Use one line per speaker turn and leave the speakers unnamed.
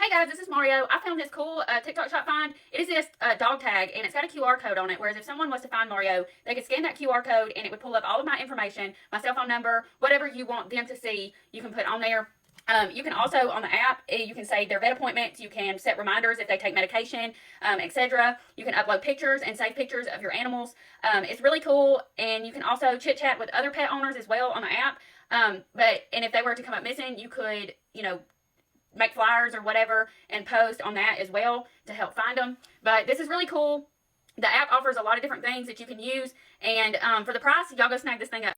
Hey guys, this is Mario. I found this cool TikTok shop find. It is this dog tag, and it's got a QR code on it, whereas if someone was to find Mario, they could scan that QR code and it would pull up all of my information, my cell phone number, whatever you want them to see, you can put on there. You can also, on the app, you can save their vet appointments, you can set reminders if they take medication, etc. You can upload pictures and save pictures of your animals. It's really cool, and you can also chit-chat with other pet owners as well on the app. And if they were to come up missing, you could, make flyers or whatever and post on that as well to help find them. But this is really cool. The app offers a lot of different things that you can use, and for the price, y'all go snag this thing up.